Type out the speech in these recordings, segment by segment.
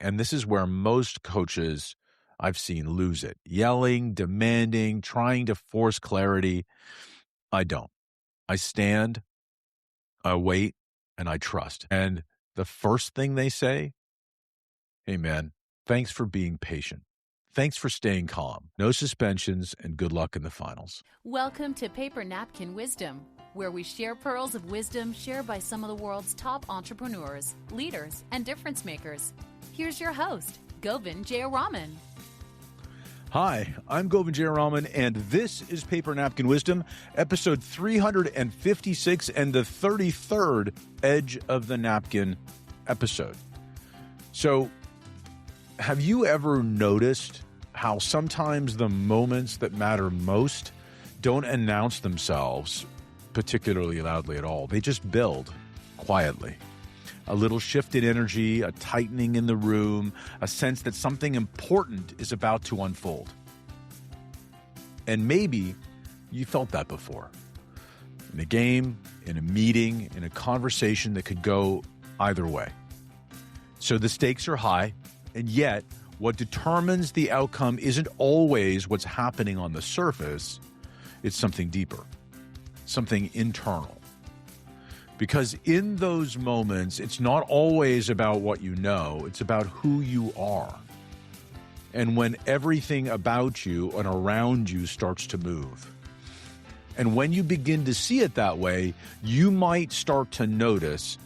And this is where most coaches I've seen lose it. Yelling, demanding, trying to force clarity. I don't. I stand, I wait, and I trust. And the first thing they say, hey man, thanks for being patient. Thanks for staying calm. No suspensions and good luck in the finals. Welcome to Paper Napkin Wisdom, where we share pearls of wisdom shared by some of the world's top entrepreneurs, leaders, and difference makers. Here's your host, Govind Jayaraman. Hi, I'm Govind Jayaraman, and this is Paper Napkin Wisdom, episode 356 and the 33rd Edge of the Napkin episode. So, have you ever noticed how sometimes the moments that matter most don't announce themselves particularly loudly at all? They just build quietly. A little shift in energy, a tightening in the room, a sense that something important is about to unfold. And maybe you felt that before. In a game, in a meeting, in a conversation that could go either way. So the stakes are high, and yet what determines the outcome isn't always what's happening on the surface. It's something deeper, something internal. Because in those moments, it's not always about what you know, it's about who you are. And when everything about you and around you starts to move. And when you begin to see it that way, you might start to notice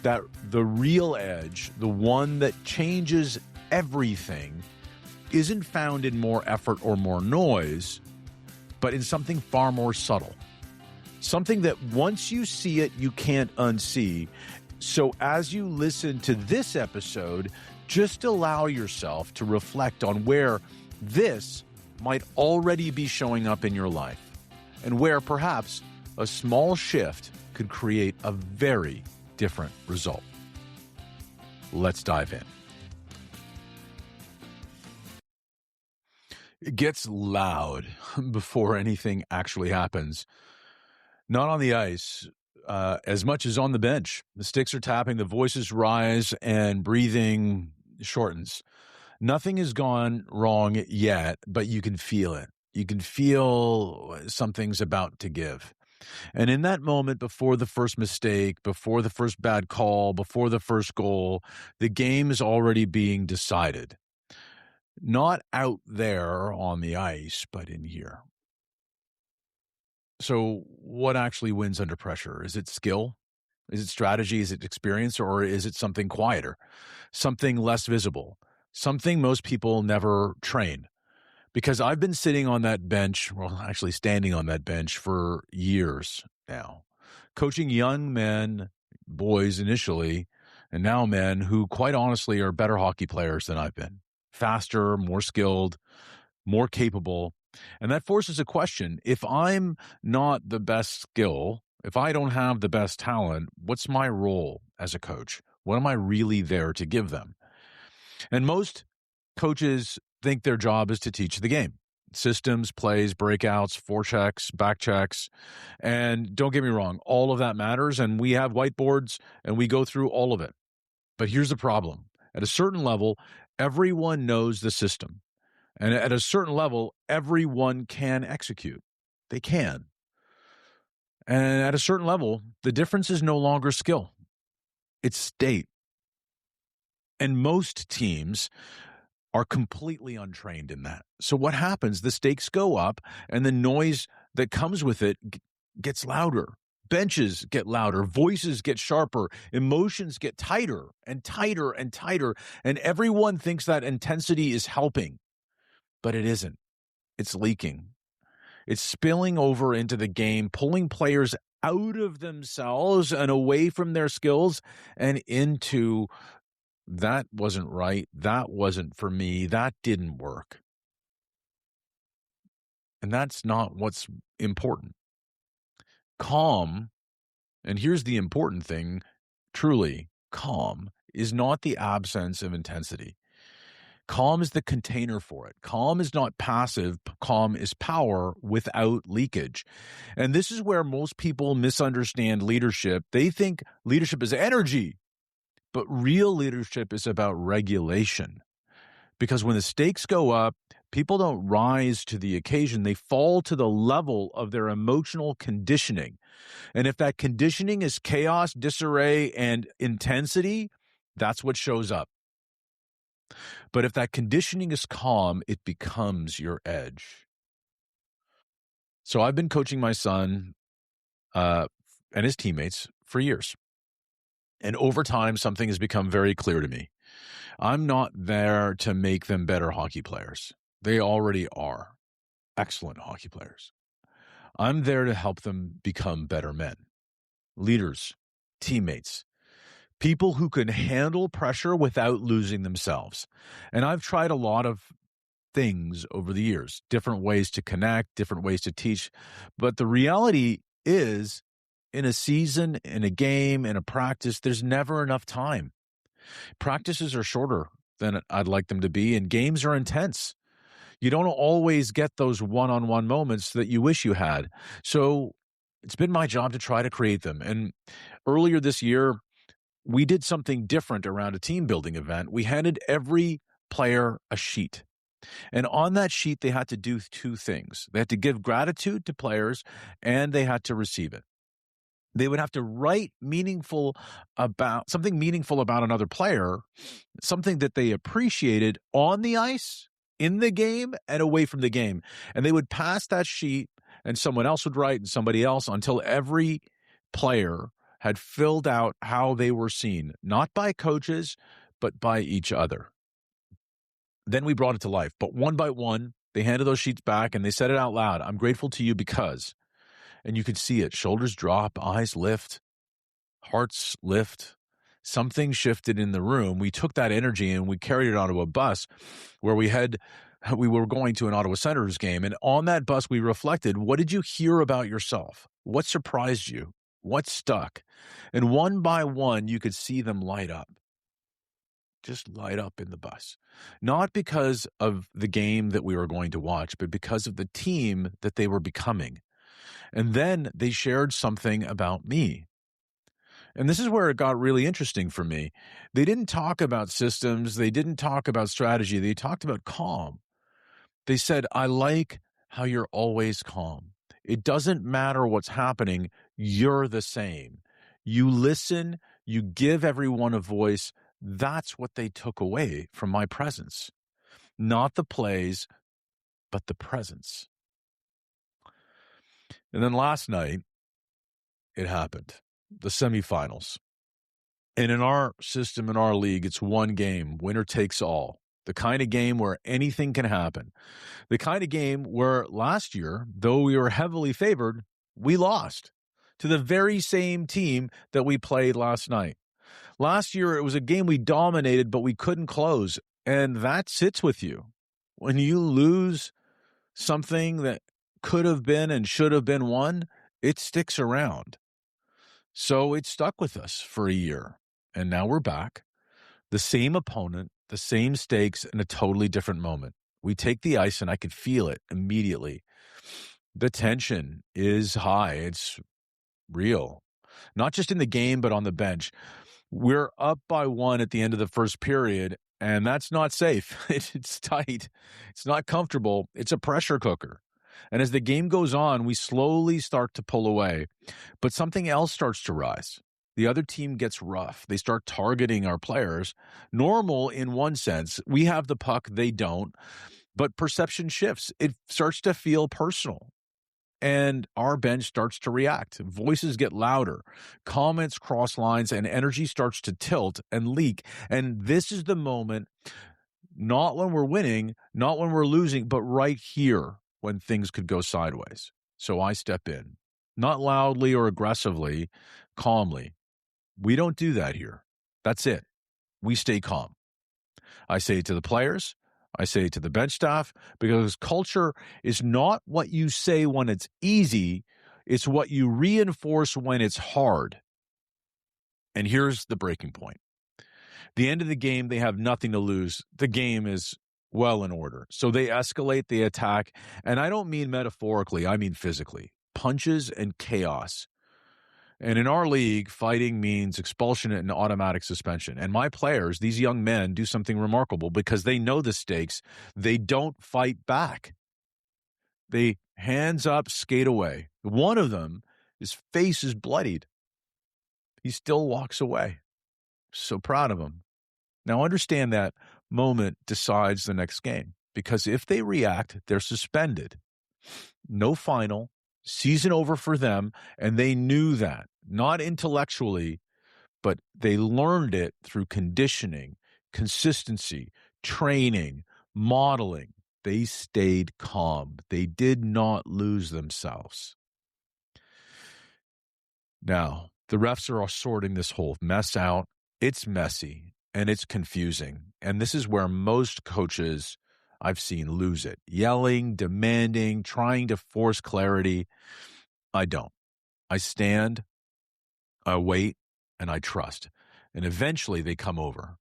that the real edge, the one that changes everything, isn't found in more effort or more noise, but in something far more subtle. Something that once you see it, you can't unsee. So as you listen to this episode, just allow yourself to reflect on where this might already be showing up in your life and where perhaps a small shift could create a very different result. Let's dive in. It gets loud before anything actually happens. Not on the ice, as much as on the bench. The sticks are tapping, the voices rise, and breathing shortens. Nothing has gone wrong yet, but you can feel it. You can feel something's about to give. And in that moment, before the first mistake, before the first bad call, before the first goal, the game is already being decided. Not out there on the ice, but in here. So what actually wins under pressure? Is it skill? Is it strategy? Is it experience? Or is it something quieter? Something less visible? Something most people never train? Because I've been sitting on that bench, well, actually standing on that bench for years now, coaching young men, boys initially, and now men who quite honestly are better hockey players than I've been. Faster, more skilled, more capable. And that forces a question. If I'm not the best skill, if I don't have the best talent, what's my role as a coach? What am I really there to give them? And most coaches think their job is to teach the game. Systems, plays, breakouts, forechecks, backchecks. And don't get me wrong, all of that matters. And we have whiteboards and we go through all of it. But here's the problem. At a certain level, everyone knows the system. And at a certain level, everyone can execute. They can. And at a certain level, the difference is no longer skill. It's state. And most teams are completely untrained in that. So what happens? The stakes go up and the noise that comes with it gets louder. Benches get louder, voices get sharper, emotions get tighter and tighter and tighter. And everyone thinks that intensity is helping. But it isn't. It's leaking. It's spilling over into the game, pulling players out of themselves and away from their skills and into, that wasn't right, that wasn't for me, that didn't work. And that's not what's important. Calm, and here's the important thing, truly, calm is not the absence of intensity. Calm is the container for it. Calm is not passive. Calm is power without leakage. And this is where most people misunderstand leadership. They think leadership is energy. But real leadership is about regulation, because when the stakes go up, people don't rise to the occasion. They fall to the level of their emotional conditioning. And if that conditioning is chaos, disarray, and intensity, that's what shows up. But if that conditioning is calm, it becomes your edge. So I've been coaching my son and his teammates for years. And over time, something has become very clear to me. I'm not there to make them better hockey players. They already are excellent hockey players. I'm there to help them become better men, leaders, teammates, people who can handle pressure without losing themselves. And I've tried a lot of things over the years, different ways to connect, different ways to teach. But the reality is, in a season, in a game, in a practice, there's never enough time. Practices are shorter than I'd like them to be, and games are intense. You don't always get those one-on-one moments that you wish you had. So it's been my job to try to create them. And earlier this year, we did something different around a team building event. We handed every player a sheet. And on that sheet, they had to do two things. They had to give gratitude to players, and they had to receive it. They would have to write something meaningful about another player, something that they appreciated on the ice, in the game, and away from the game. And they would pass that sheet, and someone else would write, and somebody else, until every player had filled out how they were seen, not by coaches, but by each other. Then we brought it to life. But one by one, they handed those sheets back, and they said it out loud. I'm grateful to you because... And you could see it. Shoulders drop, eyes lift, hearts lift. Something shifted in the room. We took that energy and we carried it onto a bus where we were going to an Ottawa Senators game. And on that bus, we reflected, what did you hear about yourself? What surprised you? What stuck? And one by one, you could see them light up. Just light up in the bus. Not because of the game that we were going to watch, but because of the team that they were becoming. And then they shared something about me. And this is where it got really interesting for me. They didn't talk about systems. They didn't talk about strategy. They talked about calm. They said, I like how you're always calm. It doesn't matter what's happening. You're the same. You listen. You give everyone a voice. That's what they took away from my presence. Not the plays, but the presence. And then last night, it happened. The semifinals. And in our system, in our league, it's one game, winner takes all. The kind of game where anything can happen. The kind of game where last year, though we were heavily favored, we lost to the very same team that we played last night. Last year, it was a game we dominated, but we couldn't close. And that sits with you. When you lose something that could have been and should have been won, it sticks around. So it stuck with us for a year. And now we're back. The same opponent, the same stakes, in a totally different moment. We take the ice and I could feel it immediately. The tension is high. It's real. Not just in the game, but on the bench. We're up by one at the end of the first period, and that's not safe. It's tight. It's not comfortable. It's a pressure cooker. And as the game goes on, we slowly start to pull away. But something else starts to rise. The other team gets rough. They start targeting our players. Normal in one sense. We have the puck, they don't. But perception shifts. It starts to feel personal. And our bench starts to react. Voices get louder. Comments cross lines, and energy starts to tilt and leak. And this is the moment, not when we're winning, not when we're losing, but right here when things could go sideways. So I step in, not loudly or aggressively, calmly. We don't do that here. That's it. We stay calm. I say it to the players. I say it to the bench staff, because culture is not what you say when it's easy. It's what you reinforce when it's hard. And here's the breaking point. The end of the game, they have nothing to lose. The game is well in order. So they escalate, they attack. And I don't mean metaphorically, I mean physically. Punches and chaos. And in our league, fighting means expulsion and automatic suspension. And my players, these young men, do something remarkable because they know the stakes. They don't fight back. They hands up, skate away. One of them, his face is bloodied. He still walks away. So proud of him. Now understand that moment decides the next game, because if they react, they're suspended. No final, season over for them, and they knew that, not intellectually, but they learned it through conditioning, consistency, training, modeling. They stayed calm. They did not lose themselves. Now, the refs are all sorting this whole mess out. It's messy and it's confusing. And this is where most coaches I've seen lose it. Yelling, demanding, trying to force clarity. I don't. I stand, I wait, and I trust. And eventually they come over.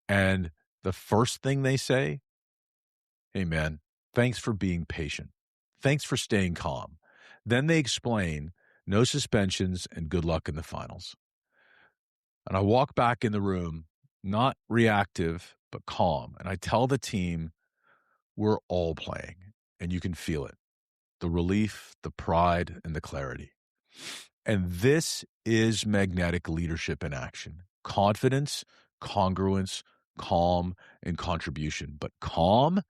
And the first thing they say, hey, man, thanks for being patient. Thanks for staying calm. Then they explain no suspensions and good luck in the finals. And I walk back in the room, not reactive, but calm. And I tell the team, we're all playing, and you can feel it. The relief, the pride, and the clarity. And this is magnetic leadership in action. Confidence, congruence, calm, and contribution. But calm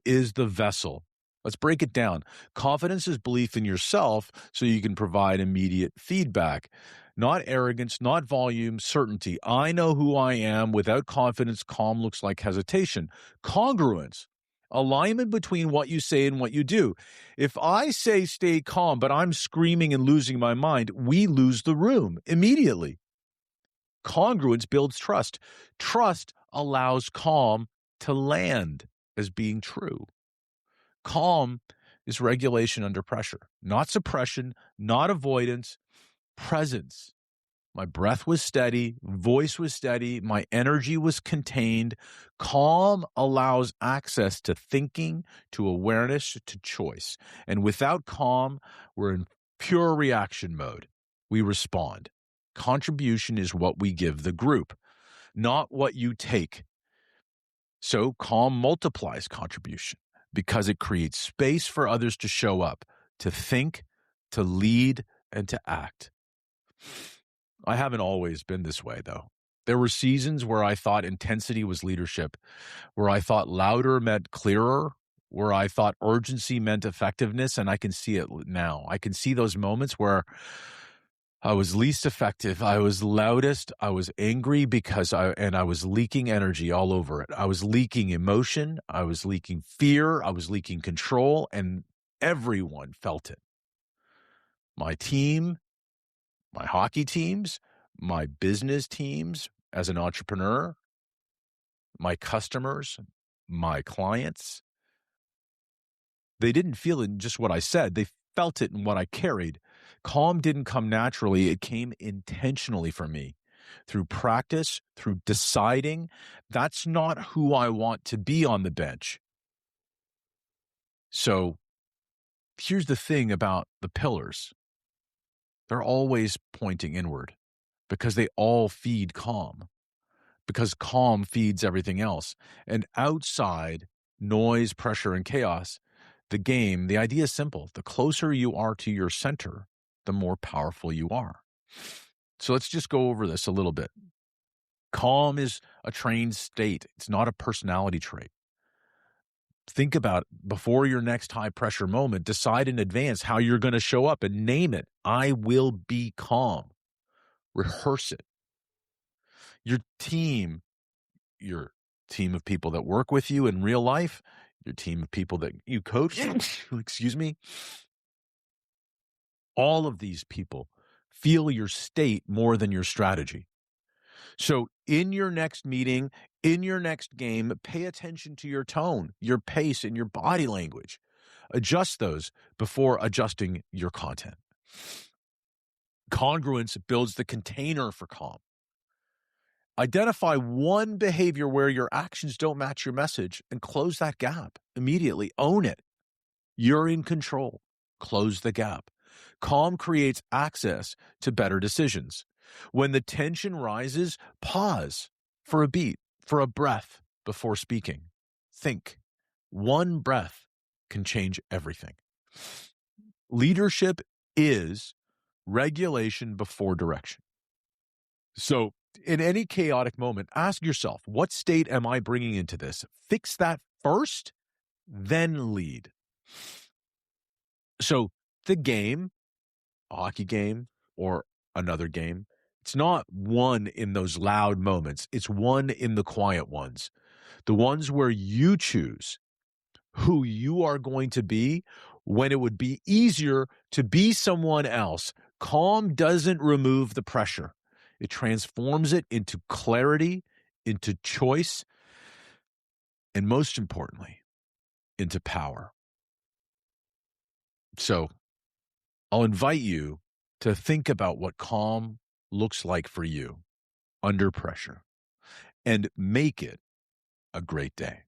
is the vessel. Let's break it down. Confidence is belief in yourself so you can provide immediate feedback. Not arrogance, not volume, certainty. I know who I am. Without confidence, calm looks like hesitation. Congruence, alignment between what you say and what you do. If I say stay calm, but I'm screaming and losing my mind, we lose the room immediately. Congruence builds trust. Trust allows calm to land as being true. Calm is regulation under pressure, not suppression, not avoidance, presence. My breath was steady, voice was steady, my energy was contained. Calm allows access to thinking, to awareness, to choice. And without calm, we're in pure reaction mode. We respond. Contribution is what we give the group, not what you take. So calm multiplies contribution because it creates space for others to show up, to think, to lead, and to act. I haven't always been this way, though. There were seasons where I thought intensity was leadership, where I thought louder meant clearer, where I thought urgency meant effectiveness, and I can see it now. I can see those moments where I was least effective. I was loudest. I was angry because I was leaking energy all over it. I was leaking emotion. I was leaking fear. I was leaking control, and everyone felt it. My team, my hockey teams, my business teams as an entrepreneur, my customers, my clients, they didn't feel it in just what I said. They felt it in what I carried. Calm didn't come naturally. It came intentionally for me through practice, through deciding that's not who I want to be on the bench. So here's the thing about the pillars. They're always pointing inward because they all feed calm, because calm feeds everything else. And outside, noise, pressure, and chaos, the idea is simple. The closer you are to your center, the more powerful you are. So let's just go over this a little bit. Calm is a trained state. It's not a personality trait. Think about before your next high pressure moment, decide in advance how you're going to show up and name it. I will be calm. Rehearse it. Your team of people that work with you in real life, your team of people that you coach, excuse me, all of these people feel your state more than your strategy. So in your next meeting, in your next game, pay attention to your tone, your pace, and your body language. Adjust those before adjusting your content. Congruence builds the container for calm. Identify one behavior where your actions don't match your message and close that gap immediately. Own it. You're in control. Close the gap. Calm creates access to better decisions. When the tension rises, pause for a beat, for a breath before speaking. Think. One breath can change everything. Leadership is regulation before direction. So, in any chaotic moment, ask yourself, what state am I bringing into this? Fix that first, then lead. So, the game, a hockey game or another game, it's not won in those loud moments. It's won in the quiet ones, the ones where you choose who you are going to be when it would be easier to be someone else. Calm doesn't remove the pressure. It transforms it into clarity, into choice, and most importantly, into power. So I'll invite you to think about what calm looks like for you under pressure and make it a great day.